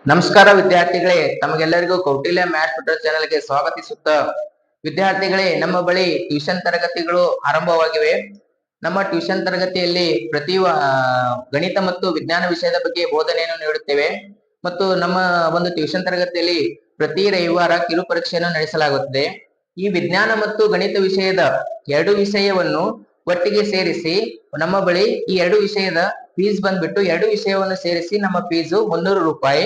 ನಮಸ್ಕಾರ ವಿದ್ಯಾರ್ಥಿಗಳೇ, ತಮಗೆಲ್ಲರಿಗೂ ಕೌಟಿಲ್ಯ ಮ್ಯಾಥ್ಸ್ ಟ್ಯೂಟರ್ ಚಾನೆಲ್ಗೆ ಸ್ವಾಗತಿಸುತ್ತಾ ವಿದ್ಯಾರ್ಥಿಗಳೇ, ನಮ್ಮ ಬಳಿ ಟ್ಯೂಷನ್ ತರಗತಿಗಳು ಆರಂಭವಾಗಿವೆ. ನಮ್ಮ ಟ್ಯೂಷನ್ ತರಗತಿಯಲ್ಲಿ ಪ್ರತಿ ಗಣಿತ ಮತ್ತು ವಿಜ್ಞಾನ ವಿಷಯದ ಬಗ್ಗೆ ಬೋಧನೆಯನ್ನು ನೀಡುತ್ತೇವೆ ಮತ್ತು ನಮ್ಮ ಒಂದು ಟ್ಯೂಷನ್ ತರಗತಿಯಲ್ಲಿ ಪ್ರತಿ ರವಿವಾರ ಕಿರು ಪರೀಕ್ಷೆಯನ್ನು ನಡೆಸಲಾಗುತ್ತದೆ. ಈ ವಿಜ್ಞಾನ ಮತ್ತು ಗಣಿತ ವಿಷಯದ ಎರಡು ವಿಷಯವನ್ನು ಒಟ್ಟಿಗೆ ಸೇರಿಸಿ ನಮ್ಮ ಬಳಿ ಈ ಎರಡು ವಿಷಯದ ಫೀಸ್ ಬಂದ್ಬಿಟ್ಟು ಎರಡು ವಿಷಯವನ್ನು ಸೇರಿಸಿ ನಮ್ಮ ಫೀಸು 300 ರೂಪಾಯಿ.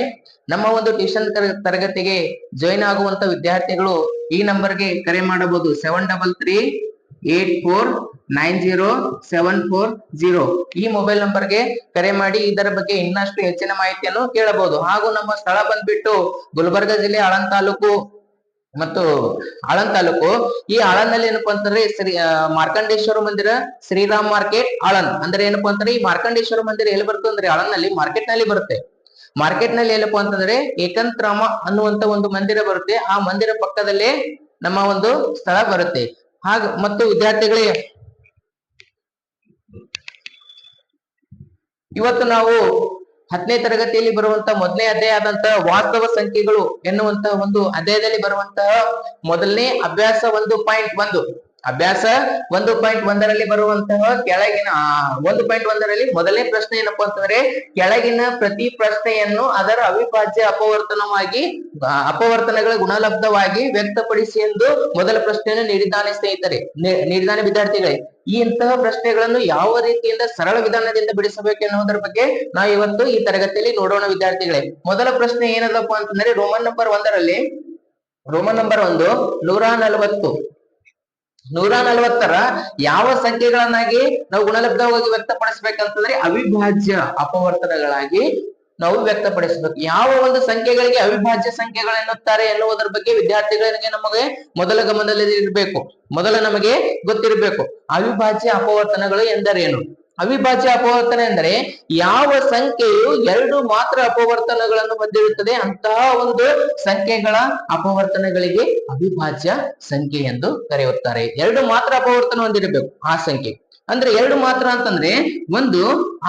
ನಮ್ಮ ಒಂದು ಟ್ಯೂಷನ್ ತರಗತಿಗೆ ಜಾಯಿನ್ ಆಗುವಂತ ವಿದ್ಯಾರ್ಥಿಗಳು ಈ ನಂಬರ್ಗೆ ಕರೆ ಮಾಡಬಹುದು 7338490740. ಈ ಮೊಬೈಲ್ ನಂಬರ್ಗೆ ಕರೆ ಮಾಡಿ ಇದರ ಬಗ್ಗೆ ಇನ್ನಷ್ಟು ಹೆಚ್ಚಿನ ಮಾಹಿತಿಯನ್ನು ಕೇಳಬಹುದು. ಹಾಗೂ ನಮ್ಮ ಸ್ಥಳ ಬಂದ್ಬಿಟ್ಟು ಗುಲ್ಬರ್ಗ ಜಿಲ್ಲೆ ಆಳಂದ್ ತಾಲೂಕು ಮತ್ತು ಆಳಂದ್ ತಾಲೂಕು. ಈ ಆಳಂದಲ್ಲಿ ಏನಪ್ಪಾ ಅಂತಂದ್ರೆ ಮಾರ್ಕಂಡೇಶ್ವರ ಮಂದಿರ, ಶ್ರೀರಾಮ್ ಮಾರ್ಕೆಟ್ ಆಳಂದ್. ಅಂದ್ರೆ ಏನಪ್ಪಾ ಅಂತಂದ್ರೆ ಈ ಮಾರ್ಕಂಡೇಶ್ವರ ಮಂದಿರ ಎಲ್ಲಿ ಬರುತ್ತೆ ಅಂದ್ರೆ ಆಳಂದ್ ನಲ್ಲಿ ಮಾರ್ಕೆಟ್ ನಲ್ಲಿ ಬರುತ್ತೆ. ಮಾರ್ಕೆಟ್ ನಲ್ಲಿ ಎಲ್ಲಪ್ಪ ಅಂತಂದ್ರೆ ಏಕಂತರಾಮ ಅನ್ನುವಂತ ಒಂದು ಮಂದಿರ ಬರುತ್ತೆ. ಆ ಮಂದಿರ ಪಕ್ಕದಲ್ಲೇ ನಮ್ಮ ಒಂದು ಸ್ಥಳ ಬರುತ್ತೆ. ಹಾಗ ಮತ್ತು ವಿದ್ಯಾರ್ಥಿಗಳೇ, ಇವತ್ತು ನಾವು 10ನೇ ತರಗತಿಯಲ್ಲಿ ಬರುವಂತಹ ಮೊದಲನೇ ಅಧ್ಯಾಯ ಆದಂತಹ ವಾಸ್ತವ ಸಂಖ್ಯೆಗಳು ಎನ್ನುವಂತಹ ಒಂದು ಅಧ್ಯಾಯದಲ್ಲಿ ಬರುವಂತಹ ಮೊದಲನೇ ಅಭ್ಯಾಸ 1.1 ಅಭ್ಯಾಸ 1.1ರಲ್ಲಿ ಬರುವಂತಹ ಕೆಳಗಿನ 1.1ರಲ್ಲಿ ಮೊದಲನೇ ಪ್ರಶ್ನೆ ಏನಪ್ಪಾ ಅಂತಂದ್ರೆ ಕೆಳಗಿನ ಪ್ರತಿ ಪ್ರಶ್ನೆಯನ್ನು ಅದರ ಅವಿಭಾಜ್ಯ ಅಪವರ್ತನಗಳ ಗುಣಲಬ್ಧವಾಗಿ ವ್ಯಕ್ತಪಡಿಸಿ ಎಂದು ಮೊದಲ ಪ್ರಶ್ನೆಯನ್ನು ನೀಡಿದ್ದಾನೆ ಸ್ನೇಹಿತರೆ, ನೀಡಿದ್ದಾನೆ ವಿದ್ಯಾರ್ಥಿಗಳೇ. ಈ ಇಂತಹ ಪ್ರಶ್ನೆಗಳನ್ನು ಯಾವ ರೀತಿಯಿಂದ ಸರಳ ವಿಧಾನದಿಂದ ಬಿಡಿಸಬೇಕು ಎನ್ನುವುದರ ಬಗ್ಗೆ ನಾವು ಇವತ್ತು ಈ ತರಗತಿಯಲ್ಲಿ ನೋಡೋಣ ವಿದ್ಯಾರ್ಥಿಗಳೇ. ಮೊದಲ ಪ್ರಶ್ನೆ ಏನದಪ್ಪ ಅಂತಂದ್ರೆ ರೋಮನ್ ನಂಬರ್ 1ರಲ್ಲಿ ರೋಮನ್ ನಂಬರ್ 1 140ರ ಯಾವ ಸಂಖ್ಯೆಗಳನ್ನಾಗಿ ನಾವು ಗುಣಲಬ್ಧವಾಗಿ ವ್ಯಕ್ತಪಡಿಸ್ಬೇಕಂತಂದ್ರೆ ಅವಿಭಾಜ್ಯ ಅಪವರ್ತನಗಳಾಗಿ ನಾವು ವ್ಯಕ್ತಪಡಿಸಬೇಕು. ಯಾವ ಒಂದು ಸಂಖ್ಯೆಗಳಿಗೆ ಅವಿಭಾಜ್ಯ ಸಂಖ್ಯೆಗಳು ಎನ್ನುತ್ತಾರೆ ಎನ್ನುವುದರ ಬಗ್ಗೆ ವಿದ್ಯಾರ್ಥಿಗಳಿಗೆ ನಮಗೆ ಮೊದಲ ಗಮನದಲ್ಲಿ ಇರಬೇಕು, ನಮಗೆ ಗೊತ್ತಿರಬೇಕು ಅವಿಭಾಜ್ಯ ಅಪವರ್ತನಗಳು ಎಂದರೇನು. ಅವಿಭಾಜ್ಯ ಅಪವರ್ತನ ಎಂದರೆ ಯಾವ ಸಂಖ್ಯೆಯು ಎರಡು ಮಾತ್ರ ಅಪವರ್ತನಗಳನ್ನು ಹೊಂದಿರುತ್ತದೆ ಅಂತಹ ಒಂದು ಸಂಖ್ಯೆಗಳ ಅಪವರ್ತನಗಳಿಗೆ ಅವಿಭಾಜ್ಯ ಸಂಖ್ಯೆ ಎಂದು ಕರೆಯುತ್ತಾರೆ. ಎರಡು ಮಾತ್ರ ಅಪವರ್ತನ ಹೊಂದಿರಬೇಕು ಆ ಸಂಖ್ಯೆ. ಅಂದ್ರೆ ಎರಡು ಮಾತ್ರ ಅಂತಂದ್ರೆ ಒಂದು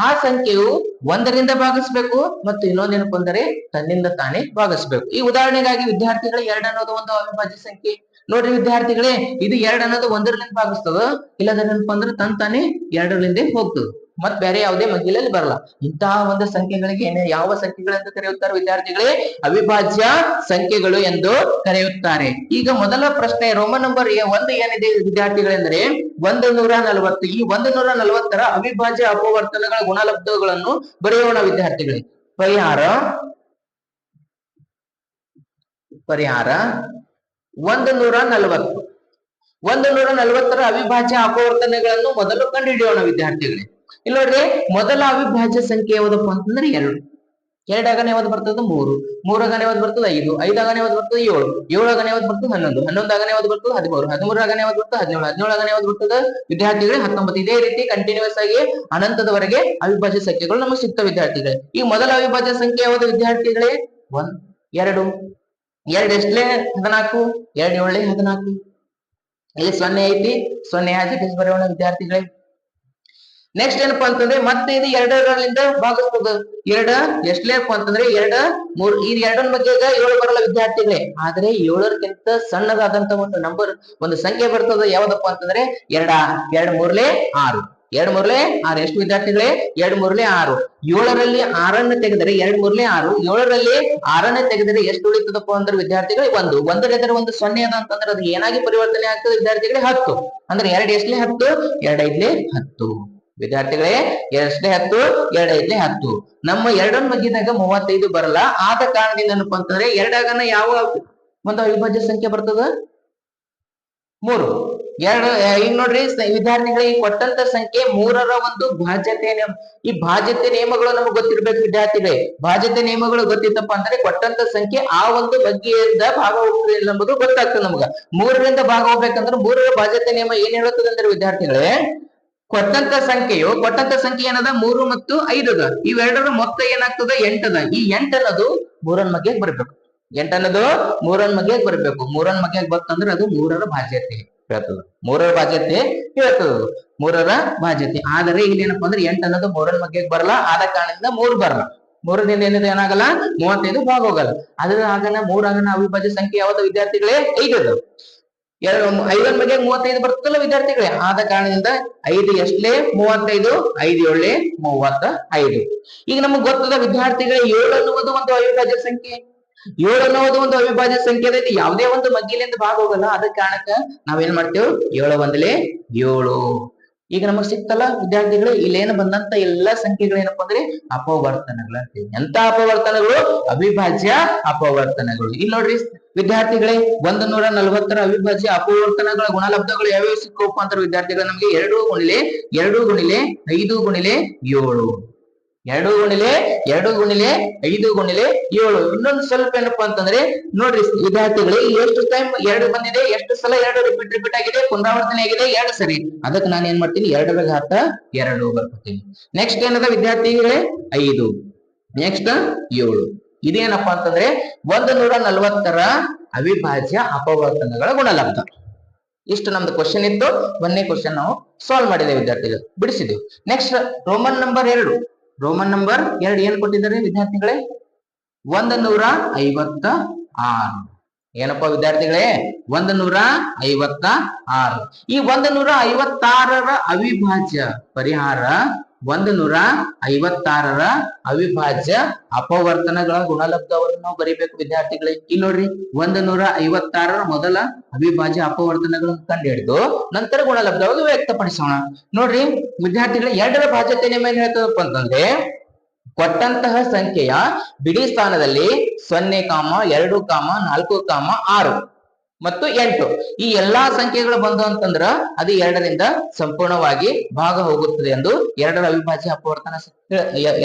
ಆ ಸಂಖ್ಯೆಯು 1ರಿಂದ ಭಾಗಿಸ್ಬೇಕು ಮತ್ತು ಇನ್ನೊಂದೇನಪ್ಪ ಅಂದರೆ ತನ್ನಿಂದ ತಾನೇ ಭಾಗಿಸ್ಬೇಕು. ಈ ಉದಾಹರಣೆಗಾಗಿ ವಿದ್ಯಾರ್ಥಿಗಳೇ 2 ಅನ್ನೋದು ಒಂದು ಅವಿಭಾಜ್ಯ ಸಂಖ್ಯೆ. ನೋಡ್ರಿ ವಿದ್ಯಾರ್ಥಿಗಳೇ, ಇದು 2 ಅನ್ನೋದು 1ರಿಂದ ಭಾಗಿಸ್ತದ, ಇಲ್ಲದೇನಪ್ಪ ಅಂದ್ರೆ ತಾನೇ 2ರಿಂದ ಹೋಗ್ತದೆ, ಮತ್ ಬೇರೆ ಯಾವುದೇ ಮಗ್ಗಿಲಲ್ಲಿ ಬರಲ್ಲ. ಇಂತಹ ಒಂದು ಸಂಖ್ಯೆಗಳಿಗೆ ಯಾವ ಸಂಖ್ಯೆಗಳೆಂದು ಕರೆಯುತ್ತಾರೆ ವಿದ್ಯಾರ್ಥಿಗಳೇ? ಅವಿಭಾಜ್ಯ ಸಂಖ್ಯೆಗಳು ಎಂದು ಕರೆಯುತ್ತಾರೆ. ಈಗ ಮೊದಲ ಪ್ರಶ್ನೆ ರೋಮನ್ ನಂಬರ್ 1 ಏನಿದೆ ವಿದ್ಯಾರ್ಥಿಗಳೆಂದರೆ 140. ಈ 140ರ ಅವಿಭಾಜ್ಯ ಅಪವರ್ತನಗಳ ಗುಣಲಬ್ಧಗಳನ್ನು ಬರೆಯೋಣ ವಿದ್ಯಾರ್ಥಿಗಳೇ. ಪರಿಹಾರ 140ರ ಅವಿಭಾಜ್ಯ ಅಪವರ್ತನಗಳನ್ನು ಮೊದಲು ಕಂಡುಹಿಡಿಯೋಣ ವಿದ್ಯಾರ್ಥಿಗಳೇ. ಇಲ್ಲಿ ನೋಡ್ರಿ, ಮೊದಲ ಅವಿಭಾಜ್ಯ ಸಂಖ್ಯೆ ಯಾವುದಪ್ಪ ಅಂತಂದ್ರೆ 2. 2 ಆಗನೆ ಯಾವ್ದು ಬರ್ತದೆ 3. 3 ಆಗನೆ ಯಾವ್ದು ಬರ್ತದೆ 5. 5 ಆಗನೆ ಯಾವ್ದು ಬರ್ತದೆ 7. 7 ಆಗನೆ ಯಾವ್ದು ಬರ್ತದೆ 11. 11 ಆಗನೆ ಯಾವ್ದು ಬರ್ತದೆ 13. 13 ಆಗನೆ ಯಾವ್ದು ಬರ್ತದೆ 17. 17 ಆಗನೆ ಯಾವ್ದು ಬರ್ತದೆ ವಿದ್ಯಾರ್ಥಿಗಳೇ 19. ಇದೇ ರೀತಿ ಕಂಟಿನ್ಯೂಸ್ ಆಗಿ ಅನಂತದವರೆಗೆ ಅವಿಭಾಜ್ಯ ಸಂಖ್ಯೆಗಳು ನಮಗೆ ಸಿಗ್ತವೆ ವಿದ್ಯಾರ್ಥಿಗಳೇ. ಈ ಮೊದಲ ಅವಿಭಾಜ್ಯ ಸಂಖ್ಯೆ ಯಾವುದು ವಿದ್ಯಾರ್ಥಿಗಳೇ? 2. 2 ಎಷ್ಟಲೇ 14. 2 7 14. ಇಲ್ಲಿ 0 ಐತಿ, 0 ಆಚೆ ಬರೋಣ ವಿದ್ಯಾರ್ಥಿಗಳೇ. ನೆಕ್ಸ್ಟ್ ಏನಪ್ಪಾ ಅಂತಂದ್ರೆ ಮತ್ತೆ ಇದು 2ರಿಂದ ಭಾಗಿಸ್ತದ. 2 ಎಷ್ಟಲೇಪ್ಪ ಅಂತಂದ್ರೆ 2 3. ಈ 2ನ ಬಗ್ಗೆ 7 ಬರಲ್ಲ ವಿದ್ಯಾರ್ಥಿಗಳೇ, ಆದ್ರೆ 7ಕ್ಕಿಂತ ಸಣ್ಣದಾದಂತ ಒಂದು ನಂಬರ್ ಒಂದು ಸಂಖ್ಯೆ ಬರ್ತದೆ. ಯಾವ್ದಪ್ಪ ಅಂತಂದ್ರೆ 2 3 6. 2 3 6 ಎಷ್ಟು ವಿದ್ಯಾರ್ಥಿಗಳೇ? 2 3 6. 7ರಲ್ಲಿ 6ನ್ನು ತೆಗೆದರೆ 2 3 6. 7ರಲ್ಲಿ 6ನ್ನು ತೆಗೆದರೆ ಎಷ್ಟು ಉಳಿತದಪ್ಪ ಅಂದ್ರೆ ವಿದ್ಯಾರ್ಥಿಗಳೇ 1. 1 ಎದುರು ಒಂದು 0 ಅದ ಅಂತಂದ್ರೆ ಅದು ಏನಾಗಿ ಪರಿವರ್ತನೆ ಆಗ್ತದೆ ವಿದ್ಯಾರ್ಥಿಗಳೇ? 10. ಅಂದ್ರೆ 2 ಎಷ್ಟಲೇ 10. 2 5 10 ವಿದ್ಯಾರ್ಥಿಗಳೇ. 2 10. 2 5 10. ನಮ್ಮ 2ನ ಮಗ್ಗಿದಾಗ 35 ಬರಲ್ಲ. ಆದ ಕಾರಣದಿಂದ ಏನಪ್ಪಾ ಅಂತಂದ್ರೆ 2 ಆಗನ ಯಾವ ಒಂದು ಅವಿಭಾಜ್ಯ ಸಂಖ್ಯೆ ಬರ್ತದ? 3. ಈಗ ನೋಡ್ರಿ ವಿದ್ಯಾರ್ಥಿಗಳಿಗೆ ಈ ಕೊಟ್ಟಂತ ಸಂಖ್ಯೆ 3ರ ಒಂದು ಭಾಜ್ಯತೆ ಈ ಭಾಜ್ಯತೆ ನಿಯಮಗಳು ನಮ್ಗೆ ಗೊತ್ತಿರ್ಬೇಕು ವಿದ್ಯಾರ್ಥಿಗಳೇ. ಭಾಜ್ಯತೆ ನಿಯಮಗಳು ಗೊತ್ತಿತ್ತಪ್ಪ ಅಂದ್ರೆ ಕೊಟ್ಟಂತ ಸಂಖ್ಯೆ ಆ ಒಂದು ಬಗ್ಗೆಯಿಂದ ಭಾಗ ಹೋಗ್ತದೆ ಎಂಬುದು ಗೊತ್ತಾಗ್ತದೆ ನಮ್ಗ. 3ರಿಂದ ಭಾಗ ಹೋಗ್ಬೇಕಂದ್ರೆ 3ರ ಭಾಜ್ಯತೆ ನಿಯಮ ಏನ್ ಹೇಳುತ್ತದೆ ಅಂದ್ರೆ ವಿದ್ಯಾರ್ಥಿಗಳೇ, ಕೊಟ್ಟಂತ ಸಂಖ್ಯೆ ಏನದ 3 ಮತ್ತು 5 ಅದ. ಇವೆರಡರ ಮೊತ್ತ ಏನಾಗ್ತದ 8 ಅದ. ಈ 8 ಅನ್ನೋದು 3ನ ಮಗ್ಗೆಗೆ ಬರ್ಬೇಕು. 8 ಅನ್ನೋದು 3ನ ಮಗ್ಗೆಗೆ ಬರ್ಬೇಕು. 3ನ ಮಗ್ಗೆಗೆ ಬರ್ತಂದ್ರೆ ಅದು 3ರ ಭಾಜ್ಯತೆ ಹೇಳ್ತದ. 3ರ ಭಾಜ್ಯತೆ ಹೇಳ್ತದ. 3ರ ಭಾಜ್ಯತೆ. ಆದರೆ ಇಲ್ಲಿ ಏನಪ್ಪಾ ಅಂದ್ರೆ 8 ಅನ್ನೋದು 3ನ ಮಗ್ಗೆಗೆ ಬರಲ್ಲ. ಆದ ಕಾರಣದಿಂದ 3 ಬರಲ್ಲ. ಮೂರರಿಂದ ಏನಾಗಲ್ಲ 35 ಭಾಗ ಹೋಗಲ್ಲ. ಅದ್ರ ಆಗನ ಮೂರಾಗನ ಅವಿಭಾಜ್ಯ ಸಂಖ್ಯೆ ಯಾವ್ದು ವಿದ್ಯಾರ್ಥಿಗಳೇ? 5 ಅದು. 5 ಬಗ್ಗೆ 35 ಬರ್ತದಲ್ಲ ವಿದ್ಯಾರ್ಥಿಗಳೇ, ಆದ ಕಾರಣದಿಂದ 5 ಎಷ್ಟಲೇ 35, 5 7 35. ಈಗ ನಮಗ್ ಗೊತ್ತದ ವಿದ್ಯಾರ್ಥಿಗಳೇ 7 ಅನ್ನುವುದು ಒಂದು ಅವಿಭಾಜ್ಯ ಸಂಖ್ಯೆ. 7 ಅನ್ನೋದು ಒಂದು ಅವಿಭಾಜ್ಯ ಸಂಖ್ಯೆ ಅದೈತಿ, ಯಾವುದೇ ಒಂದು ಮಗ್ಗಿಲಿಂದ ಭಾಗ ಹೋಗಲ್ಲ. ಅದ ಕಾರಣಕ್ಕ ನಾವೇನ್ ಮಾಡ್ತೇವೆ? 7 ಒಂದಲೇ 7. ಈಗ ನಮಗ್ ಸಿಕ್ತಲ್ಲ ವಿದ್ಯಾರ್ಥಿಗಳು, ಇಲ್ಲೇನು ಬಂದಂತ ಎಲ್ಲಾ ಸಂಖ್ಯೆಗಳು ಏನಪ್ಪಾ ಅಂದ್ರೆ ಅಪವರ್ತನಗಳು ಅಂತೀವಿ. ಎಂತ ಅಪವರ್ತನಗಳು? ಅವಿಭಾಜ್ಯ ಅಪವರ್ತನಗಳು. ಇಲ್ಲಿ ನೋಡ್ರಿ ವಿದ್ಯಾರ್ಥಿಗಳೇ, 140ರ ಅವಿಭಾಜ್ಯ ಅಪವರ್ತನಗಳ ಗುಣಲಬ್ಧಗಳು ಯಾವ್ಯಾವ ಸಿಕ್ಕಪ್ಪ ಅಂತಾರೆ ವಿದ್ಯಾರ್ಥಿಗಳು? ನಮ್ಗೆ 2 ಗುಣಿಲೆ 2 ಗುಣಿಲೆ 5 ಗುಣಿಲೆ 7, 2 ಗುಣಿಲೆ 2 ಗುಣಿಲೆ 5 ಗುಣಿಲೆ 7. ಇನ್ನೊಂದು ಸ್ವಲ್ಪ ಏನಪ್ಪಾ ಅಂತಂದ್ರೆ ನೋಡ್ರಿ ವಿದ್ಯಾರ್ಥಿಗಳೇ, ಎಷ್ಟು ಟೈಮ್ 2 ಬಂದಿದೆ, ಎಷ್ಟು ಸಲ 2 ರಿಪೀಟ್ ಆಗಿದೆ, ಪುನರಾವರ್ತನೆ ಆಗಿದೆ 2 ಸರಿ. ಅದಕ್ಕೆ ನಾನು ಏನ್ ಮಾಡ್ತೀನಿ? 2ರ ಘಾತ 2 ಬರ್ಕೊತೀನಿ. ನೆಕ್ಸ್ಟ್ ಏನದ ವಿದ್ಯಾರ್ಥಿಗಳೇ? 5, ನೆಕ್ಸ್ಟ್ 7. ಇದೇನಪ್ಪಾ ಅಂತಂದ್ರೆ 140ರ ಅವಿಭಾಜ್ಯ ಅಪವರ್ತನಗಳ ಗುಣಲಬ್ಧ. ಇಷ್ಟು ನಮ್ದು ಕ್ವಶನ್ ಇತ್ತು. ಒಂದನೇ ಕ್ವಶನ್ ನಾವು ಸಾಲ್ವ್ ಮಾಡಿದ್ದೇವೆ ವಿದ್ಯಾರ್ಥಿಗಳು, ಬಿಡಿಸಿದೆವು. Next Roman number 2. Roman number 2 ಏನ್ ಕೊಟ್ಟಿದ್ದಾರೆ ವಿದ್ಯಾರ್ಥಿಗಳೇ? 156. ಏನಪ್ಪಾ ವಿದ್ಯಾರ್ಥಿಗಳೇ? 156. ಈ 156ರ ಅವಿಭಾಜ್ಯ ಪರಿಹಾರ 156ರ ಅವಿಭಾಜ್ಯ ಅಪವರ್ತನಗಳ ಗುಣಲಬ್ಧವನ್ನು ನಾವು ಬರೀಬೇಕು ವಿದ್ಯಾರ್ಥಿಗಳೇ. ಇಲ್ಲಿ ನೋಡ್ರಿ 156ರ ಮೊದಲ ಅವಿಭಾಜ್ಯ ಅಪವರ್ತನಗಳನ್ನು ಕಂಡು ಹಿಡಿದು ನಂತರ ಗುಣಲಬ್ಧವಾಗಿ ವ್ಯಕ್ತಪಡಿಸೋಣ. ನೋಡ್ರಿ ವಿದ್ಯಾರ್ಥಿಗಳೇ, 2ರ ಭಾಜ್ಯತೆ ನಿಯಮ ಏನ್ ಹೇಳ್ತದಪ್ಪ ಅಂತಂದ್ರೆ, ಕೊಟ್ಟಂತಹ ಸಂಖ್ಯೆಯ ಬಿಡಿ ಸ್ಥಾನದಲ್ಲಿ 0, 2, 4, 6 ಮತ್ತು 8 ಈ ಎಲ್ಲಾ ಸಂಖ್ಯೆಗಳು ಬಂದು ಅಂತಂದ್ರ ಅದು 2ರಿಂದ ಸಂಪೂರ್ಣವಾಗಿ ಭಾಗ ಹೋಗುತ್ತದೆ ಎಂದು 2ರ ಅವಿಭಾಜ್ಯ ಅಪವರ್ತನ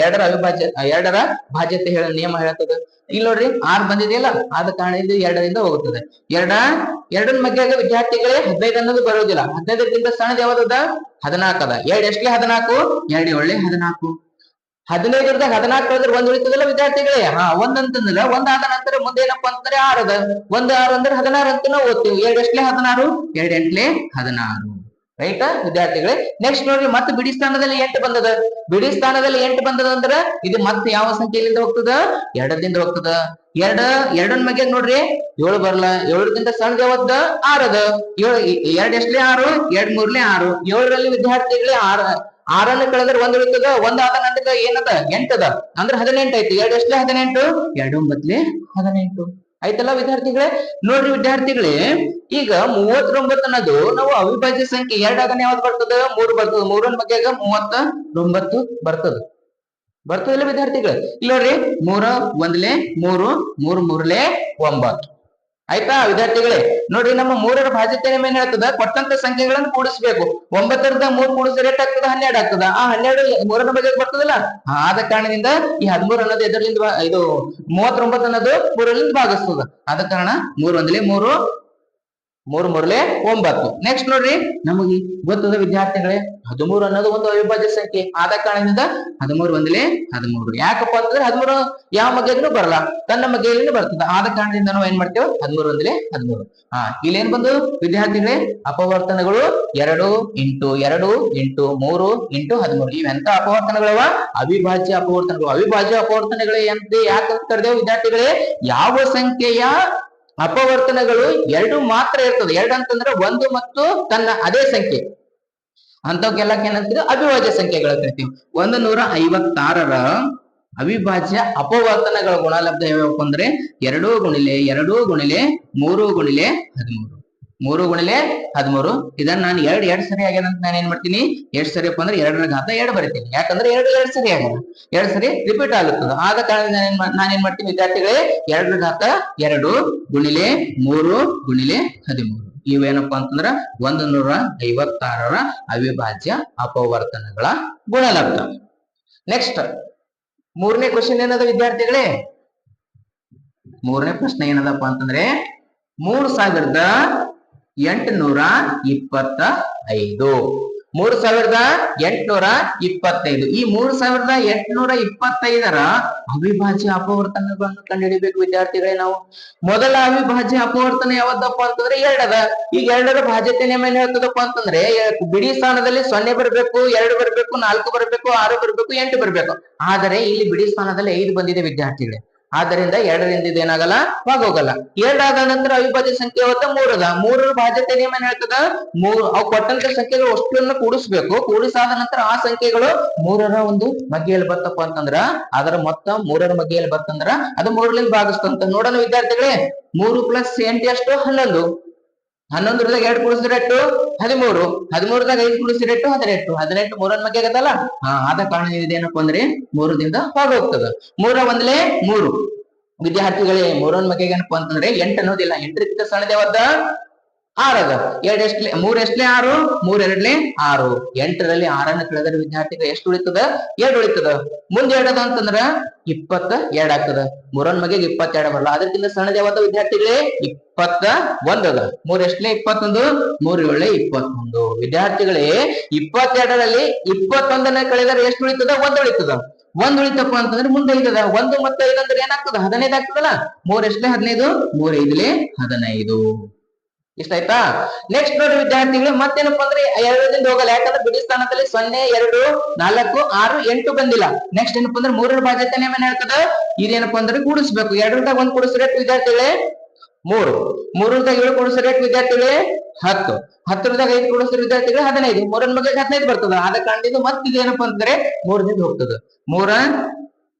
2ರ ಭಾಜ್ಯತೆ ನಿಯಮ ಹೇಳ್ತದೆ. ಇಲ್ಲಿ ನೋಡ್ರಿ 6 ಬಂದಿದೆಯಲ್ಲ, ಆದ ಕಾರಣದಿಂದ 2ರಿಂದ ಹೋಗುತ್ತದೆ. 2 ಮಧ್ಯಾಗ ವಿದ್ಯಾರ್ಥಿಗಳೇ 15 ಅನ್ನೋದು ಬರೋದಿಲ್ಲ. 15ಕ್ಕಿಂತ ಸಣ್ಣದು ಯಾವ್ದದ? 14 ಅದ. 2 ಎಷ್ಟಲೇ 14, 2 7 14. 15ರಿಂದ 14 ಕಳೆದ್ರೆ 1 ಉಳಿತದಲ್ಲ ವಿದ್ಯಾರ್ಥಿಗಳೇ? 1 ಅಂತಂದ್ರೆ 1 ಆದ ನಂತರ ಮುಂದೆ ಏನಪ್ಪಾ ಅಂತಂದ್ರೆ 6 ಅದ. 1 6 ಅಂದ್ರೆ 16 ಅಂತ ನಾವು ಓದ್ತೀವಿ. 2 ಎಷ್ಟಲೇ 16, 2 8ಲೇ 16. ರೈಟ್ ವಿದ್ಯಾರ್ಥಿಗಳೇ? ನೆಕ್ಸ್ಟ್ ನೋಡ್ರಿ, ಮತ್ತೆ ಬಿಡಿ ಸ್ಥಾನದಲ್ಲಿ 8 ಬಂದದ. ಬಿಡಿ ಸ್ಥಾನದಲ್ಲಿ 8 ಬಂದದ ಅಂದ್ರೆ ಇದು ಮತ್ತೆ ಯಾವ ಸಂಖ್ಯೆಯಿಂದ ಹೋಗ್ತದ? 2ದಿಂದ ಹೋಗ್ತದ. 2 ಮಗೆ ನೋಡ್ರಿ 7 ಬರಲ್ಲ. 7ಕ್ಕಿಂತ ಸಣ್ಣದ ಯಾವತ್ತ? 6 ಅದ. 2 ಎಷ್ಟಲೇ 6, 2 3ಲೇ 6. 7ರಲ್ಲಿ ವಿದ್ಯಾರ್ಥಿಗಳೇ 6 ಕಳೆದ್ರೆ 1 ಉಳಿತದ. 1 ಆದ ನಂತರ ಏನದ? 8 ಅದ. ಅಂದ್ರೆ 18 ಐತಿ. 2 ಎಷ್ಟಲೇ 18, 2 9ಲೇ 18 ಆಯ್ತಲ್ಲ ವಿದ್ಯಾರ್ಥಿಗಳೇ? ನೋಡ್ರಿ ವಿದ್ಯಾರ್ಥಿಗಳೇ, ಈಗ 39 ಅನ್ನೋದು ನಾವು ಅವಿಭಾಜ್ಯ ಸಂಖ್ಯೆ 2 ಆಗನೆ ಯಾವ್ದು ಬರ್ತದ? 3 ಬರ್ತದ. 3ರ ಬಗ್ಗೆ 39 ಬರ್ತದಿಲ್ಲ ವಿದ್ಯಾರ್ಥಿಗಳು? ಇಲ್ಲಿ ನೋಡ್ರಿ 3 1ಲೇ 3, 3 3ಲೇ 9 ಆಯ್ತಾ ವಿದ್ಯಾರ್ಥಿಗಳೇ? ನೋಡ್ರಿ ನಮ್ಮ 3ರ ಭಾಜ್ಯತೆ ಏನ್ ಹೇಳ್ತದ? ಕೊಟ್ಟಂತ ಸಂಖ್ಯೆಗಳನ್ನು ಕೂಡಿಸ್ಬೇಕು. 9ರಿಂದ 3 ಕೂಡಿಸಿದ್ರೆ ಎಷ್ಟಾಗ್ತದ? 12 ಆಗ್ತದ. 12 3ರ ಬಗ್ಗೆ ಬರ್ತದಲ್ಲ, ಆದ ಕಾರಣದಿಂದ ಈ 13 ಅನ್ನೋದು ಎದರ್ಲಿಂದ ಇದು 39 ಅನ್ನೋದು 3ರಿಂದ ಭಾಗಿಸ್ತದ. ಆದ ಕಾರಣ 3 1ಲೇ 3, 3 3ಲೇ 9. ನೆಕ್ಸ್ಟ್ ನೋಡ್ರಿ ನಮಗೆ ಗೊತ್ತದ ವಿದ್ಯಾರ್ಥಿಗಳೇ, 13 ಅನ್ನೋದು ಒಂದು ಅವಿಭಾಜ್ಯ ಸಂಖ್ಯೆ. ಆದ ಕಾರಣದಿಂದ 13 1ಲೇ 13. ಯಾಕಪ್ಪ ಅಂತಂದ್ರೆ 13 ಯಾವ ಮಗ್ಗೆಗೂ ಬರಲ್ಲ, ತನ್ನ ಮಗ್ಗೆಯಲ್ಲಿ ಬರ್ತದ. ಆದ ಕಾರಣದಿಂದ ನಾವು ಏನ್ ಮಾಡ್ತೇವೆ? 13 1ಲೇ 13. ಇಲ್ಲೇನ್ ಬಂದು ವಿದ್ಯಾರ್ಥಿಗಳೇ? ಅಪವರ್ತನಗಳು 2 × 2 × 3 × 13. ಇವೆಂತ ಅಪವರ್ತನಗಳವ? ಅವಿಭಾಜ್ಯ ಅಪವರ್ತನಗಳು. ಅವಿಭಾಜ್ಯ ಅಪವರ್ತನಗಳೇ ಅಂತ ಯಾಕೆ ಕರೆದೇವು ವಿದ್ಯಾರ್ಥಿಗಳೇ? ಯಾವ ಸಂಖ್ಯೆಯ ಅಪವರ್ತನಗಳು 2 ಮಾತ್ರ ಇರ್ತದೆ. 2 ಅಂತಂದ್ರೆ 1 ಮತ್ತು ತನ್ನ ಅದೇ ಸಂಖ್ಯೆ ಅಂತವಕ್ಕೆಲ್ಲ ಏನಂತೀವಿ? ಅವಿಭಾಜ್ಯ ಸಂಖ್ಯೆಗಳ ಕರಿತೀವಿ. 156ರ ಅವಿಭಾಜ್ಯ ಅಪವರ್ತನಗಳ ಗುಣಲಬ್ಧ ಯಾವ್ಯಾವಪ್ಪ ಅಂದ್ರೆ 2 ಗುಣಿಲೆ 2 ಗುಣಿಲೆ 3 ಗುಣಿಲೆ 13. 3 ಗುಣಿಲೆ 13. ಇದನ್ನ ನಾನು 2 ಸರಿ ಆಗ್ಯದ ಅಂತ ನಾನು ಏನ್ ಮಾಡ್ತೀನಿ? ಎಷ್ಟು ಸರಿಯಪ್ಪ ಅಂದ್ರೆ 2ರ ಘಾತ 2 ಬರಿತೀನಿ. ಯಾಕಂದ್ರೆ 2 ಸರಿ ಆಗ್ಯದ, 2 ಸರಿ ರಿಪೀಟ್ ಆಗುತ್ತದೆ. ಆದ ಕಾರಣ ನಾನೇನ್ ಮಾಡ್ತೀನಿ ವಿದ್ಯಾರ್ಥಿಗಳೇ? 2ರ ಘಾತ 2 ಗುಣಿಲೆ 3 ಗುಣಿಲೆ 13. ಇವೇನಪ್ಪಾ ಅಂತಂದ್ರ 156ರ ಅವಿಭಾಜ್ಯ ಅಪವರ್ತನಗಳ ಗುಣಲಬ್ಧ. ನೆಕ್ಸ್ಟ್ 3ನೇ ಕ್ವಶನ್ ಏನದ ವಿದ್ಯಾರ್ಥಿಗಳೇ? 3ನೇ ಪ್ರಶ್ನೆ ಏನದಪ್ಪ ಅಂತಂದ್ರೆ 3825. 3825. ಈ 3825 ಅವಿಭಾಜ್ಯ ಅಪವರ್ತನಗಳನ್ನು ಕಂಡುಹಿಡಿಬೇಕು ವಿದ್ಯಾರ್ಥಿಗಳೇ. ನಾವು ಮೊದಲ ಅವಿಭಾಜ್ಯ ಅಪವರ್ತನ ಯಾವ್ದಪ್ಪ ಅಂತಂದ್ರೆ 2 ಅದ. ಈಗ 2ರ ಭಾಜ್ಯತೆ ನಿಯಮ ಏನ್ ಹೇಳ್ತದಪ್ಪ ಅಂತಂದ್ರೆ ಬಿಡಿ ಸ್ಥಾನದಲ್ಲಿ 0 ಬರ್ಬೇಕು, 2 ಬರ್ಬೇಕು, 4 ಬರ್ಬೇಕು, 6 ಬರ್ಬೇಕು, 8 ಬರ್ಬೇಕು. ಆದರೆ ಇಲ್ಲಿ ಬಿಡಿ ಸ್ಥಾನದಲ್ಲಿ 5 ಬಂದಿದೆ ವಿದ್ಯಾರ್ಥಿಗಳೇ. ಆದ್ದರಿಂದ 2ರಿಂದ ಇದೇನಾಗಲ್ಲ, ಹೋಗಲ್ಲ. 2 ಆದ ನಂತರ ಅವಿಭಾಜ್ಯ ಸಂಖ್ಯೆ ಯಾವತ್ತ 3 ಅದ. 3ರ ಭಾಜ್ಯತೆ ನಿಯಮ ಏನ್ ಹೇಳ್ತದ, ಅವು ಕೊಟ್ಟಂತ ಸಂಖ್ಯೆಗಳು ಅಷ್ಟನ್ನು ಕೂಡಿಸ್ಬೇಕು. ಕೂಡಿಸಾದ ನಂತರ ಆ ಸಂಖ್ಯೆಗಳು 3ರ ಒಂದು ಮಗ್ಗೆಯಲ್ಲಿ ಬರ್ತಪ್ಪ ಅಂತಂದ್ರ ಅದರ ಮೊತ್ತ 3ರ ಮಗ್ಗೆಯಲ್ಲಿ ಬರ್ತಂದ್ರ ಅದು 3ರಿಂದ ಭಾಗಿಸ್ತಂತ. ನೋಡೋಣ ವಿದ್ಯಾರ್ಥಿಗಳೇ, 3 + 8 ಎಷ್ಟು 11. 11ರಿಂದ 2 ಕೂಡಿಸಿದ್ರೆ 13. 13ದಾಗ 5 ಕೂಡಿಸಿದ್ರೆ 18. 18 3ರ ಮಗ್ಗೆ ಆಗತ್ತಲ್ಲ. ಆದ ಕಾರಣ ಇದೇನಪ್ಪ ಅಂದ್ರೆ 3ರಿಂದ ಹೋಗ್ತದ. 3 ಒಂದ್ಲೆ 3 ವಿದ್ಯಾರ್ಥಿಗಳೇ. 3ರ ಮಗ್ಗೆ ಏನಪ್ಪಾ ಅಂತಂದ್ರೆ 8 ಅನ್ನೋದಿಲ್ಲ. 8ರಿಂದ ಸಣ್ಣದ ಯಾವತ್ತ 6 ಅದ. 2 ಎಷ್ಟಲೆ 3 ಎಷ್ಟಲೆ 6, 3 2ಲೆ 6. 8ರಲ್ಲಿ 6ಅನ್ನು ಕಳೆದರೆ ವಿದ್ಯಾರ್ಥಿಗಳು ಎಷ್ಟು ಉಳಿತದ, 2 ಉಳಿತದ. ಮುಂದೆ 2 ಅದ ಅಂತಂದ್ರ 22 ಆಗ್ತದ. 3ರ ಮಗೆಗೆ 22 ಬರಲ್ಲ. ಅದಕ್ಕಿಂತ ಸಣ್ಣದ ಯಾವತ್ತ ವಿದ್ಯಾರ್ಥಿಗಳೇ 21 ಅದ. 3 ಎಷ್ಟಲೆ 21, 3 7 21. ವಿದ್ಯಾರ್ಥಿಗಳೇ 22ರಲ್ಲಿ 21ನ್ನ ಕಳೆದರೆ ಎಷ್ಟು ಉಳಿತದ, 1 ಉಳಿತದ. 1 ಉಳಿತಪ್ಪ ಅಂತಂದ್ರೆ ಮುಂದೆ 5 ಅದ. 1 ಮತ್ತು 5 ಅಂದ್ರೆ ಏನಾಗ್ತದ, 15 ಆಗ್ತದಲ್ಲ. 3 ಎಷ್ಟಲೆ 15, 3 5ಲೆ 15. ಇಷ್ಟ ಆಯ್ತಾ. ನೆಕ್ಸ್ಟ್ ನೋಡ್ರಿ ವಿದ್ಯಾರ್ಥಿಗಳು, ಮತ್ತೇನಪ್ಪ ಅಂದ್ರೆ 2ರಿಂದ ಹೋಗಲ್ಲ. ಯಾಕಂದ್ರೆ ಬಿಡಿ ಸ್ಥಾನದಲ್ಲಿ 0, 2, 4, 6, 8 ಬಂದಿಲ್ಲ. ನೆಕ್ಸ್ಟ್ ಏನಪ್ಪಾ ಅಂದ್ರೆ 3ರ ಭಾಜ್ಯತೆ ನಿಯಮ ಏನ್ ಹೇಳ್ತದ, ಇದೇನಪ್ಪಾ ಅಂದ್ರೆ ಕೂಡಿಸ್ಬೇಕು. 2ರಿಂದ 1 ಕೂಡಿಸಿದ್ರೆ ವಿದ್ಯಾರ್ಥಿಗಳೇ 3. 3ರಿಂದ 7 ಕೂಡಿಸಿದ್ರೆ ವಿದ್ಯಾರ್ಥಿಗಳೇ 10. 10ರಿಂದ 5 ಕೂಡಿಸಿದ್ರೆ ವಿದ್ಯಾರ್ಥಿಗಳೇ 15. 3ರ ಮಗ್ಗೆ 15 ಬರ್ತದ. ಆದ ಕಾರಣದಿಂದ ಮತ್ತೆ ಇದೇನಪ್ಪಾ ಅಂದ್ರೆ 3ರಿಂದ ಹೋಗ್ತದ. 3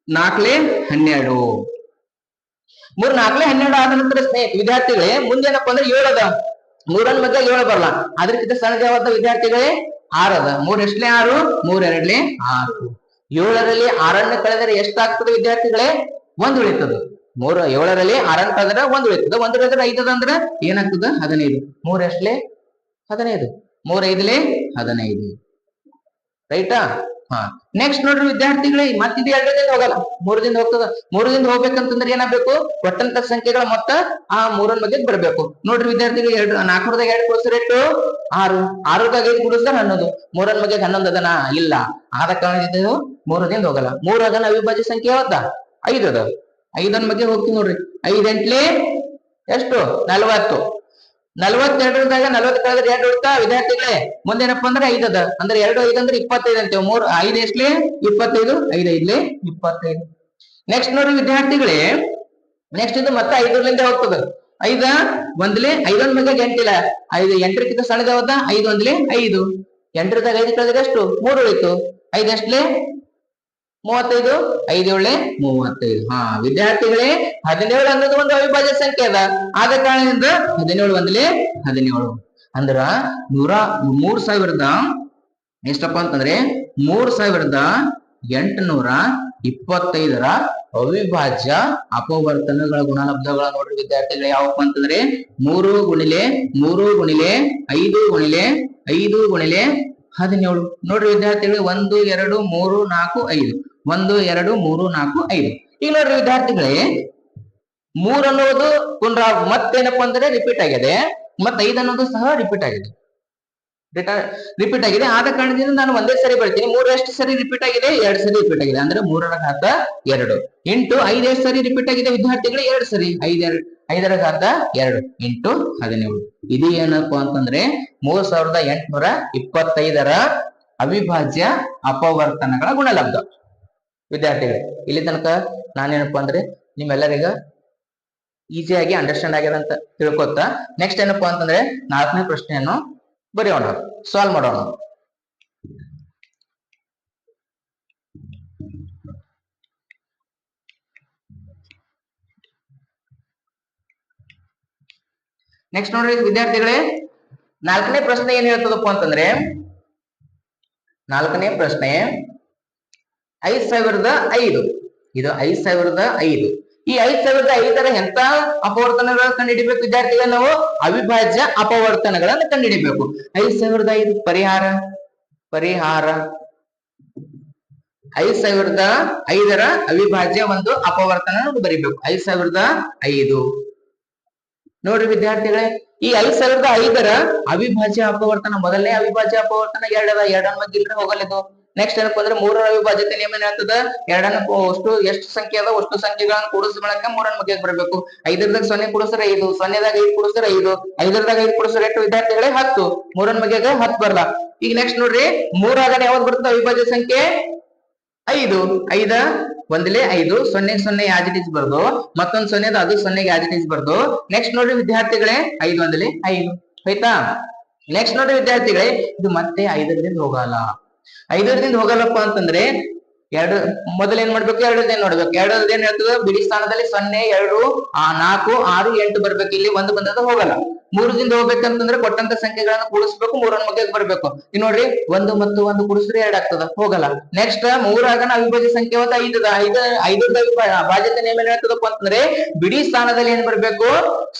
4 12. 3 4 12 ಆದ ನಂತರ ವಿದ್ಯಾರ್ಥಿಗಳೇ ಮುಂದೇನಪ್ಪ ಅಂದ್ರೆ 7 ಅದ. 3ರ ಮಗ್ಗೆ 7 ಬರಲ್ಲ. ಅದಕ್ಕಿಂತ ಸಣ್ಣದ ಯಾವತ್ತ ವಿದ್ಯಾರ್ಥಿಗಳೇ 6 ಅದ. 3 ಎಷ್ಟಲೆ 6, 3 2ಲೆ 6. 7ರಲ್ಲಿ 6ಅನ್ನು ಕಳೆದರೆ ಎಷ್ಟಾಗ್ತದೆ ವಿದ್ಯಾರ್ಥಿಗಳೇ, 1 ಉಳಿತದ. 7ರಲ್ಲಿ 6ಅನ್ನು ಕಳೆದರೆ 1 ಉಳಿತದ. 1 ಕಳೆದ್ರೆ 5 ಅದ ಅಂದ್ರೆ ಏನಾಗ್ತದ, 15. 3 ಎಷ್ಟಲೆ 15, 3 5ಲೆ 15. ರೈಟಾ. ನೆಕ್ಸ್ಟ್ ನೋಡ್ರಿ ವಿದ್ಯಾರ್ಥಿಗಳೇ, ಮತ್ತಿದು 2ರಿಂದ ಹೋಗಲ್ಲ, 3ದಿಂದ ಹೋಗ್ತದ. 3ರಿಂದ ಹೋಗ್ಬೇಕಂತಂದ್ರೆ ಏನಾಗಬೇಕು, ಕೊಟ್ಟಂತ ಸಂಖ್ಯೆಗಳ ಮೊತ್ತ ಆ 3ರ ಬಗ್ಗೆ ಬರ್ಬೇಕು. ನೋಡ್ರಿ ವಿದ್ಯಾರ್ಥಿಗಳು 4ರಿಂದ 2 ಕೂಡಿಸಿದ್ರೆ 6. 6ದಾಗ 5 ಕೂಡಿಸಿದ್ರೆ 11. 3ರ ಬಗ್ಗೆ 11 ಅದನ ಇಲ್ಲ. ಆದ ಕಾರಣ 3ರಿಂದ ಹೋಗಲ್ಲ. 3 ಅದನ್ನ ಅವಿಭಾಜ್ಯ ಸಂಖ್ಯೆ ಯಾವತ್ತ 5 ಅದ. 5ನ ಬಗ್ಗೆ ಹೋಗ್ತೀವಿ ನೋಡ್ರಿ. 5 8ಲೆ ಎಷ್ಟು 40. 42ದಾಗ 40 ಕಳೆದ್ರೆ 2 ಉಳಿತಾ ವಿದ್ಯಾರ್ಥಿಗಳೇ. ಮುಂದೇನಪ್ಪ ಅಂದ್ರೆ 5 ಅದ. ಅಂದ್ರೆ 2 5 ಅಂದ್ರೆ 25 ಅಂತೇವೆ. 3 5 ಎಷ್ಟಲೆ 25, 5 5ಲೆ 25. ನೆಕ್ಸ್ಟ್ ನೋಡ್ರಿ ವಿದ್ಯಾರ್ಥಿಗಳೇ, ನೆಕ್ಸ್ಟ್ ಇದು ಮತ್ತೆ 5ರಿಂದ ಹೋಗ್ತದ. 5 1ಲೆ 5ನ ಬಗ್ಗೆ 8 ಇಲ್ಲ. 5 8ಕ್ಕಿಂತ ಸಣ್ಣದ ಯಾವತ್ತ 5 1ಲೆ 5. 8ರಿಂದ 5 ಕಳೆದ್ರೆ ಎಷ್ಟು 3 ಉಳಿತು. 5 ಎಷ್ಟಲೆ 35, 5 7ಲೆ 35. ವಿದ್ಯಾರ್ಥಿಗಳೇ 17 ಅನ್ನೋದು ಒಂದು ಅವಿಭಾಜ್ಯ ಸಂಖ್ಯೆ ಅದ. ಆದ ಕಾರಣದಿಂದ 17 1ಲೆ 17. ಅಂದ್ರ 3000 ಎಷ್ಟಪ್ಪ ಅಂತಂದ್ರೆ 3825ರ ಅವಿಭಾಜ್ಯ ಅಪವರ್ತನಗಳ ಗುಣಲಬ್ಧಗಳ ನೋಡ್ರಿ ವಿದ್ಯಾರ್ಥಿಗಳು ಯಾವಪ್ಪ ಅಂತಂದ್ರೆ 3 ಗುಣಿಲೆ 3 ಗುಣಿಲೆ 5 ಗುಣಿಲೆ 5 ಗುಣಿಲೆ 17. ನೋಡ್ರಿ ವಿದ್ಯಾರ್ಥಿಗಳು 1 2 3 4 5. 1 2 3 4 5. ಈಗ ನೋಡ್ರಿ ವಿದ್ಯಾರ್ಥಿಗಳೇ 3 ಅನ್ನೋದು ಮತ್ತೇನಪ್ಪ ಅಂದ್ರೆ ರಿಪೀಟ್ ಆಗಿದೆ. ಮತ್ತೆ 5 ಅನ್ನೋದು ಸಹ ರಿಪೀಟ್ ಆಗಿದೆ. ಆದ ಕಾರಣದಿಂದ ನಾನು ಒಂದೇ ಸರಿ ಬರ್ತೀನಿ. 3 ಎಷ್ಟು ಸರಿ ರಿಪೀಟ್ ಆಗಿದೆ, 2 ಸರಿ ರಿಪೀಟ್ ಆಗಿದೆ. ಅಂದ್ರೆ 3ರ ಘಾತ 2 ಇಂಟು 5 ಎಷ್ಟು ಸರಿ ರಿಪೀಟ್ ಆಗಿದೆ ವಿದ್ಯಾರ್ಥಿಗಳು, 2 ಸರಿ. 5ರ ಘಾತ 2 ಇಂಟು 17. ಇದು ಏನಪ್ಪಾ ಅಂತಂದ್ರೆ 3825ರ ಅವಿಭಾಜ್ಯ ಅಪವರ್ತನಗಳ ಗುಣಲಬ್ಧ. ವಿದ್ಯಾರ್ಥಿಗಳೇ ಇಲ್ಲಿ ತನಕ ನಾನೇನಪ್ಪಾ ಅಂದ್ರೆ ನಿಮ್ಮೆಲ್ಲರಿಗ ಈಸಿಯಾಗಿ ಅಂಡರ್ಸ್ಟ್ಯಾಂಡ್ ಆಗ್ಯದ ಅಂತ ತಿಳ್ಕೊತಾ ನೆಕ್ಸ್ಟ್ ಏನಪ್ಪಾ ಅಂತಂದ್ರೆ 4ನೇ ಪ್ರಶ್ನೆಯನ್ನು ಬರೆಯೋಣ, ಸಾಲ್ವ್ ಮಾಡೋಣ. ನೆಕ್ಸ್ಟ್ ನೋಡ್ರಿ ವಿದ್ಯಾರ್ಥಿಗಳೇ, 4ನೇ ಪ್ರಶ್ನೆ ಏನ್ ಹೇಳ್ತದಪ್ಪ ಅಂತಂದ್ರೆ 4ನೇ ಪ್ರಶ್ನೆ 5005. ಇದು 5005. ಈ 5005ರ ಎಂತ ಅಪವರ್ತನಗಳನ್ನು ಕಂಡುಹಿಡಿಬೇಕು ವಿದ್ಯಾರ್ಥಿಗಳು, ನಾವು ಅವಿಭಾಜ್ಯ ಅಪವರ್ತನಗಳನ್ನು ಕಂಡುಹಿಡಿಬೇಕು. 5005 ಪರಿಹಾರ 5005ರ ಅವಿಭಾಜ್ಯ ಒಂದು ಅಪವರ್ತನ ಬರಿಬೇಕು. 5005 ನೋಡ್ರಿ ವಿದ್ಯಾರ್ಥಿಗಳೇ, ಈ 5,005ರ ಅವಿಭಾಜ್ಯ ಅಪವರ್ತನ, ಮೊದಲನೇ ಅವಿಭಾಜ್ಯ ಅಪವರ್ತನ ಎರಡದ, ಎರಡನ್ನ ಮಗ್ಗಿಲ್ರಿ ಹೋಗಲ್ಲ ಇದು. ನೆಕ್ಸ್ಟ್ ಏನಪ್ಪ ಅಂದ್ರೆ 3ರ ಅವಿಭಾಜ್ಯತೆ ನಿಯಮ ಏನಾಗ್ತದ, ಎರಡನ್ನ ಎಷ್ಟು ಸಂಖ್ಯೆ ಅದ ಅಷ್ಟು ಸಂಖ್ಯೆಗಳನ್ನ ಕೂಡಿಸಿ ಬಳಕ 3ರ ಮಗ್ಗಿಗೆ ಬರ್ಬೇಕು. 5ದಾಗ 0 ಕೂಡಿಸ್ರೆ 5, 0ದಾಗ 5 ಕೂಡಿಸ್ರೆ 5, 5ದಾಗ 5 ಕೂಡಿಸ್ರೆ ಎಷ್ಟು ವಿದ್ಯಾರ್ಥಿಗಳೇ 10, 3ರ ಮಗ್ಗಿಗೆ 10 ಬರಲ್ಲ. ಈಗ ನೆಕ್ಸ್ಟ್ ನೋಡ್ರಿ 3 ಯಾವ್ದು ಬರ್ತದೆ ಅವಿಭಾಜ್ಯ ಸಂಖ್ಯೆ 5, 5 ಒಂದಲೇ 5, 0 0 ಆಸ್ ಇಟ್ ಇಸ್ ಬರ್ದು, ಮತ್ತೊಂದು 0 ಅದು 0 ಆಸ್ ಇಟ್ ಇಸ್ ಬರ್ದು. ನೆಕ್ಸ್ಟ್ ನೋಡ್ರಿ ವಿದ್ಯಾರ್ಥಿಗಳೇ 5 ಒಂದಲೇ 5 ಆಯ್ತಾ. ನೆಕ್ಸ್ಟ್ ನೋಡ್ರಿ ವಿದ್ಯಾರ್ಥಿಗಳೇ, ಇದು ಮತ್ತೆ 5ರಿಂದ ಹೋಗಲ್ಲ. 5ರಿಂದ ಹೋಗಲ್ಲಪ್ಪ ಅಂತಂದ್ರೆ ಎರಡು ಮೊದಲ ಏನ್ ಮಾಡ್ಬೇಕು, ಎರಡರದೇನ್ ನೋಡ್ಬೇಕು. ಎರಡರದ್ದು ಏನ್ ಹೇಳ್ತದ, ಬಿಡಿ ಸ್ಥಾನದಲ್ಲಿ 0 2 4 6 8 ಬರ್ಬೇಕು. ಇಲ್ಲಿ ಒಂದು ಬಂದದ ಹೋಗಲ್ಲ. 3ದಿಂದ ಹೋಗ್ಬೇಕಂತಂದ್ರೆ ಕೊಟ್ಟಂತ ಸಂಖ್ಯೆಗಳನ್ನ ಕೂಡಿಸ್ಬೇಕು, 3ರ ಮಗ್ಗಿಗೆ ಬರ್ಬೇಕು. ಈಗ ನೋಡ್ರಿ 1 ಮತ್ತು 1 ಕೂಡಿಸ್ರೆ 2 ಆಗ್ತದ, ಹೋಗಲ್ಲ. ನೆಕ್ಸ್ಟ್ 3ಆಗನ ಅವಿಭಾಜ್ಯ ಸಂಖ್ಯೆ 5ದ ಭಾಜ್ಯತೆ ನೇಮ ಏನ್ ಹೇಳ್ತದಪ್ಪ ಅಂತಂದ್ರೆ ಬಿಡಿ ಸ್ಥಾನದಲ್ಲಿ ಏನ್ ಬರ್ಬೇಕು,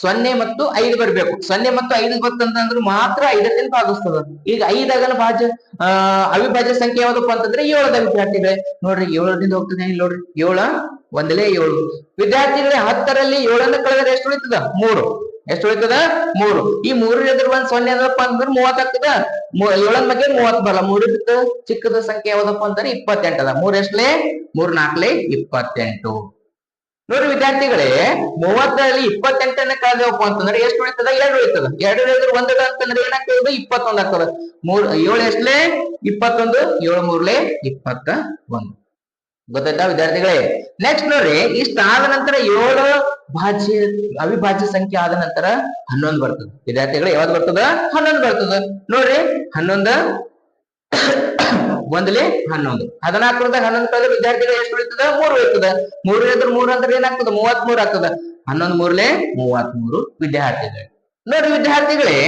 0 ಮತ್ತು 5 ಬರ್ಬೇಕು. 0 ಮತ್ತು 5 ಬಂತಂದ್ರೆ ಮಾತ್ರ 5ರಿಂದ ಭಾಗಿಸ್ತದ. ಈಗ 5ಆಗನ ಅವಿಭಾಜ್ಯ ಸಂಖ್ಯೆ ಯಾವ್ದಪ್ಪ ಅಂತಂದ್ರೆ 7ದ ವಿದ್ಯಾರ್ಥಿಗಳೇ. ನೋಡ್ರಿ 7ರಿಂದ ಹೋಗ್ತದೆ ಇಲ್ಲಿ ನೋಡ್ರಿ, 7 ಒಂದಲೇ 7 ವಿದ್ಯಾರ್ಥಿಗಳೇ. 10ರಲ್ಲಿ 7ಅನ್ನ ಕಳೆದ್ರೆ ಎಷ್ಟು ಉಳಿತದ, 3. ಎಷ್ಟು ಉಳಿತದ, 3. ಈ 3 ಎದುರು 1 0 ಅದಪ್ಪ ಅಂದ್ರೆ 30 ಆಗ್ತದ. 7ನ ಬಗ್ಗೆ 30 ಬರಲ್ಲ. 3 ಚಿಕ್ಕದ ಸಂಖ್ಯೆ ಯಾವ್ದಪ್ಪ ಅಂತಂದ್ರೆ 28 ಅದ. 3 ಎಷ್ಟಲೇ 3 4 28. ನೋಡ್ರಿ ವಿದ್ಯಾರ್ಥಿಗಳೇ, 30ರಲ್ಲಿ 28ಅನ್ನ ಕಳೆದವಪ್ಪ ಅಂತಂದ್ರೆ ಎಷ್ಟು ಉಳಿತದ, 2 ಉಳಿತದ. 2 ಎದುರು 1 ಅಂತಂದ್ರೆ ಏನಾಗ್ತದೆ, 21 ಆಗ್ತದ. 7 ಎಷ್ಟಲೇ 21, 7 3 21. ಗೊತ್ತಾಯ್ತಾ ವಿದ್ಯಾರ್ಥಿಗಳೇ. ನೆಕ್ಸ್ಟ್ ನೋಡ್ರಿ, ಇಷ್ಟ ಆದ ನಂತರ 7 ಅವಿಭಾಜ್ಯ ಸಂಖ್ಯೆ ಆದ ನಂತರ 11 ಬರ್ತದೆ. ವಿದ್ಯಾರ್ಥಿಗಳೇ ಯಾವ್ದು ಬರ್ತದ, 11 ಬರ್ತದ. ನೋಡ್ರಿ 11 ಒಂದಲೇ 11. 14ರಿಂದ 11 ಕಳೆದ್ರೆ ವಿದ್ಯಾರ್ಥಿಗಳು ಎಷ್ಟು ಉಳಿತದ, 3 ಉಳಿತದ. 3 ಎದುರು 3 ಅಂದ್ರೆ ಏನಾಗ್ತದ, 33 ಆಗ್ತದ. 11 3 33 ವಿದ್ಯಾರ್ಥಿಗಳು. ನೋಡ್ರಿ ವಿದ್ಯಾರ್ಥಿಗಳೇ,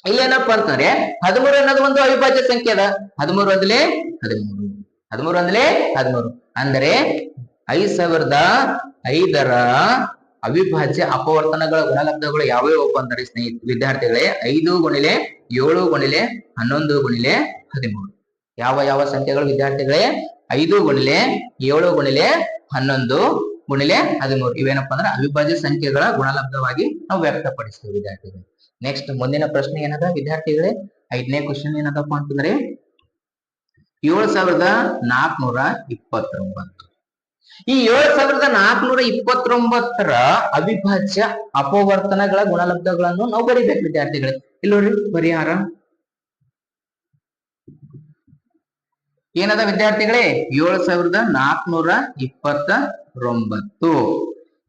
ಇಲ್ಲೇನಪ್ಪ ಅಂತಂದ್ರೆ 13 ಅನ್ನೋದು ಒಂದು ಅವಿಭಾಜ್ಯ ಸಂಖ್ಯೆ ಅದ. 13 ಒಂದಲೇ 13, 13 ಒಂದಲೇ 13. ಅಂದರೆ 5,005ರ ಅವಿಭಾಜ್ಯ ಅಪವರ್ತನಗಳ ಗುಣಲಬ್ಧಗಳು ಯಾವ್ಯಾವಪ್ಪ ಅಂದರೆ ವಿದ್ಯಾರ್ಥಿಗಳೇ 5 ಗುಣಿಲೆ 7 ಗುಣಿಲೆ 11 ಗುಣಿಲೆ 13. ಯಾವ ಯಾವ ಸಂಖ್ಯೆಗಳು ವಿದ್ಯಾರ್ಥಿಗಳೇ, 5 ಗುಣಿಲೆ 7 ಗುಣಿಲೆ 11 ಗುಣಿಲೆ 13. ಇವೇನಪ್ಪ ಅಂದ್ರೆ ಅವಿಭಾಜ್ಯ ಸಂಖ್ಯೆಗಳ ಗುಣಲಬ್ಧವಾಗಿ ನಾವು ವ್ಯಕ್ತಪಡಿಸ್ತೇವೆ ವಿದ್ಯಾರ್ಥಿಗಳು. ನೆಕ್ಸ್ಟ್ ಮುಂದಿನ ಪ್ರಶ್ನೆ ಏನದ ವಿದ್ಯಾರ್ಥಿಗಳೇ, 5ನೇ ಕ್ವಶನ್ ಏನದಪ್ಪ ಅಂತಂದ್ರೆ 7,429. ಈ 7,429ರ ಅವಿಭಾಜ್ಯ ಅಪವರ್ತನಗಳ ಗುಣಲಬ್ಧಗಳನ್ನು ನಾವು ಬರೀಬೇಕು ವಿದ್ಯಾರ್ಥಿಗಳೇ. ಇಲ್ಲಿ ನೋಡ್ರಿ ಪರಿಹಾರ ಏನದ ವಿದ್ಯಾರ್ಥಿಗಳೇ, 7,429.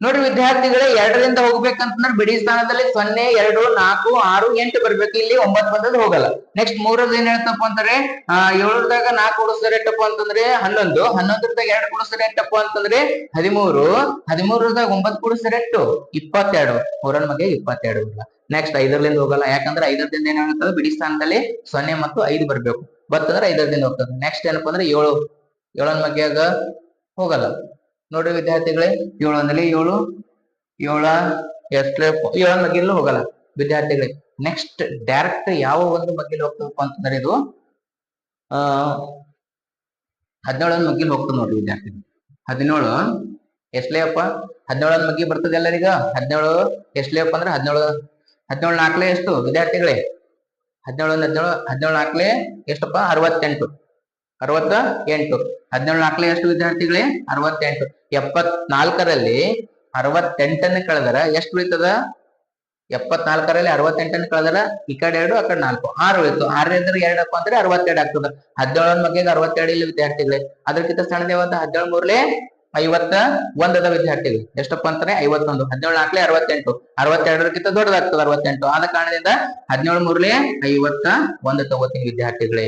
ನೋಡ್ರಿ ವಿದ್ಯಾರ್ಥಿಗಳೇ, 2ರಿಂದ ಹೋಗ್ಬೇಕಂತಂದ್ರೆ ಬಿಡಿ ಸ್ಥಾನದಲ್ಲಿ 0 2 4 6 8 ಬರ್ಬೇಕು. ಇಲ್ಲಿ 9 ಬಂದದ್ದು ಹೋಗಲ್ಲ. ನೆಕ್ಸ್ಟ್ 3ರದ ಏನ್ ಹೇಳ್ತಪ್ಪ ಅಂತಂದ್ರೆ 7ದಾಗ 4 ಕೂಡಿಸಿದ್ರೆ ಎಷ್ಟಪ್ಪ ಅಂತಂದ್ರೆ 11, 11ದಾಗ 2 ಕೂಡಿಸಿದ್ರೆ ಎಷ್ಟಪ್ಪ ಅಂತಂದ್ರೆ 13, 13ದಾಗ 9 ಕೂಡಿಸಿದ್ರೆ ಎಷ್ಟು 22, 3ರ ಮಗೆ 22 ಬರಲ್ಲ. ನೆಕ್ಸ್ಟ್ 5ರಿಂದ ಹೋಗಲ್ಲ, ಯಾಕಂದ್ರೆ 5ರಿಂದ ಏನ್ ಹೇಳ್ತದೆ ಬಿಡಿ ಸ್ಥಾನದಲ್ಲಿ 0 ಮತ್ತು 5 ಬರ್ಬೇಕು. ಬರ್ತಂದ್ರೆ 5ರಿಂದ ಹೋಗ್ತದೆ. ನೆಕ್ಸ್ಟ್ ಏನಪ್ಪಾ ಅಂದ್ರೆ 7, 7ನ ಮಗ್ಗಿಯಾಗ ಹೋಗಲ್ಲ. ನೋಡ್ರಿ ವಿದ್ಯಾರ್ಥಿಗಳೇ, 7 ಒಂದಲೇ 7, 7 ಎಷ್ಟೇ 7ನ ಮಗ್ಗಿಲು ಹೋಗಲ್ಲ ವಿದ್ಯಾರ್ಥಿಗಳೇ. ನೆಕ್ಸ್ಟ್ ಡೈರೆಕ್ಟ್ ಯಾವ ಒಂದು ಮಗ್ಗಿಲು ಹೋಗ್ತದಪ್ಪ ಅಂತಂದ್ರೆ ಇದು 17ನ ಮಗ್ಗಿಲು ಹೋಗ್ತದೆ ನೋಡ್ರಿ ವಿದ್ಯಾರ್ಥಿಗಳು. 17 ಎಷ್ಟಲೇ ಅಪ್ಪ, 17ನ ಮಗ್ಗಿ ಬರ್ತದೆ ಎಲ್ಲರಿಗ. 17 ಎಷ್ಟಲೇ ಅಪ್ಪ ಅಂದ್ರೆ 17 4 ಎಷ್ಟು ವಿದ್ಯಾರ್ಥಿಗಳೇ, 17 4 ಎಷ್ಟಪ್ಪ 68, 68. 17 4 ಎಷ್ಟು ವಿದ್ಯಾರ್ಥಿಗಳೇ 68. 74ರಲ್ಲಿ 68ಅನ್ನು ಕಳೆದರ ಎಷ್ಟು ಉಳಿತದ, 74ರಲ್ಲಿ 68ಅನ್ನು ಕಳೆದರ ಈ ಕಡೆ 2 ಆ ಕಡೆ 4, 6 ಉಳಿತು. 6 2 ಅಂದ್ರೆ 62 ಆಗ್ತದ. 17ನ ಮಗ್ಗಿಗೆ 62 ಇಲ್ಲ ವಿದ್ಯಾರ್ಥಿಗಳೇ. ಅದಕ್ಕಿಂತ ಸಣ್ಣದ ಯಾವತ್ತ 17 3 51 ಅದ ವಿದ್ಯಾರ್ಥಿಗಳು. ಎಷ್ಟಪ್ಪ ಅಂತಾನೆ 51. 17 4 68, 62ಕ್ಕಿಂತ ದೊಡ್ಡದಾಗ್ತದ 68. ಆದ ಕಾರಣದಿಂದ 17 3 51 ತಗೋತೀನಿ ವಿದ್ಯಾರ್ಥಿಗಳೇ.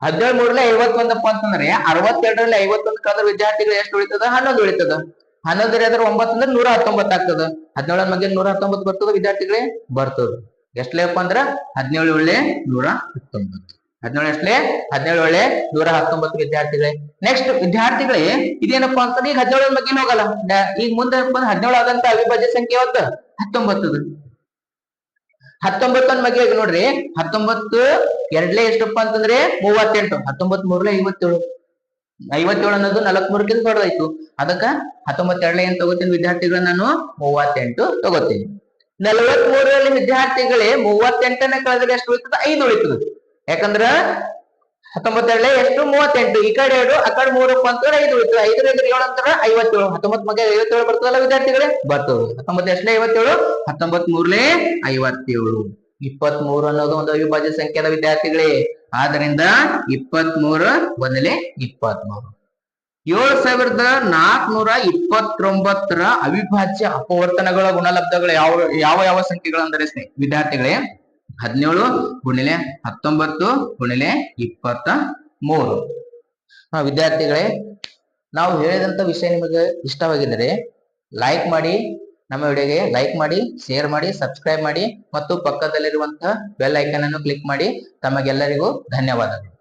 17 3 51 ಅಂತಂದ್ರೆ 62ರಲ್ಲಿ 51 ಕಳೆದ್ರೆ ವಿದ್ಯಾರ್ಥಿಗಳು ಎಷ್ಟು ಉಳಿತದ, 11 ಉಳಿತದ. 11 9 ಅಂದ್ರೆ 119 ಆಗ್ತದ. 17ನ ಮಗ್ಗೆ 119 ಬರ್ತದ ವಿದ್ಯಾರ್ಥಿಗಳೇ, ಬರ್ತದ. ಎಷ್ಟಲೇಪ್ಪ ಅಂದ್ರ 17 ಒಳ್ಳೆ 119. 17 ಎಷ್ಟಲೇ 17 ಒಳ್ಳೆ 119 ವಿದ್ಯಾರ್ಥಿಗಳೇ. ನೆಕ್ಸ್ಟ್ ವಿದ್ಯಾರ್ಥಿಗಳೇ, ಇದೇನಪ್ಪಾ ಅಂತಂದ್ರೆ ಈಗ 17ನ ಬಗ್ಗೆ ಹೋಗಲ್ಲ. ಈಗ ಮುಂದೆ 17 ಆದಂತ ಅವಿಭಾಜ್ಯ ಸಂಖ್ಯೆ ಯಾವತ್ತ 19. 19ನ ಬಗ್ಗೆ ನೋಡ್ರಿ, 19 ಎರಡ್ಲೇ ಎಷ್ಟಪ್ಪ ಅಂತಂದ್ರೆ 38. 19 3 57. 57 ಅನ್ನೋದು 43ಕ್ಕಿಂತ ದೊಡ್ಡದಾಯ್ತು. ಅದಕ್ಕ 19 ಎರಡ್ಲೇ ಏನ್ ತಗೋತೀನಿ ವಿದ್ಯಾರ್ಥಿಗಳ ನಾನು 38 ತಗೋತೀನಿ. 43ರಲ್ಲಿ ವಿದ್ಯಾರ್ಥಿಗಳೇ 38ನೇ ಕಳೆದ್ರೆ ಎಷ್ಟು ಉಳಿತದ? 5 ಉಳಿತದ. ಯಾಕಂದ್ರ 19 ಎಷ್ಟು 38, ಈ ಕಡೆ 2 ಆ ಕಡೆ 3 ಅಂತಂದ್ರೆ 5 ಉಳಿತದ. 5 7 ಅಂತರ 57. 19 ಮಗ 57 ಬರ್ತದಲ್ಲ ವಿದ್ಯಾರ್ಥಿಗಳೇ? ಬರ್ತದೆ. 19 ಎಷ್ಟನೇ 57? 19 57. 23 ಅನ್ನೋದು ಒಂದು ಅವಿಭಾಜ್ಯ ಸಂಖ್ಯೆದ ವಿದ್ಯಾರ್ಥಿಗಳೇ. ಆದ್ದರಿಂದ 23 ಒಂದಲೇ 23. 7429ರ ಅವಿಭಾಜ್ಯ ಅಪವರ್ತನಗಳ ಗುಣಲಬ್ಧಗಳು ಯಾವ ಯಾವ ಸಂಖ್ಯೆಗಳಂದರೆ ವಿದ್ಯಾರ್ಥಿಗಳೇ? 17 ಗುಣಿಲೆ 19 ಗುಣಿಲೆ 23. ವಿದ್ಯಾರ್ಥಿಗಳೇ, ನಾವು ಹೇಳಿದಂತ ವಿಷಯ ನಿಮಗೆ ಇಷ್ಟವಾಗಿದ್ದರೆ ಲೈಕ್ ಮಾಡಿ, ನಮ್ಮ ವಿಡಿಯೋಗೆ ಲೈಕ್ ಮಾಡಿ, ಶೇರ್ ಮಾಡಿ, ಸಬ್ಸ್ಕ್ರೈಬ್ ಮಾಡಿ ಮತ್ತು ಪಕ್ಕದಲ್ಲಿರುವಂತಹ ಬೆಲ್ ಐಕಾನ್ ಅನ್ನು ಕ್ಲಿಕ್ ಮಾಡಿ. ತಮಗೆಲ್ಲರಿಗೂ ಧನ್ಯವಾದಗಳು.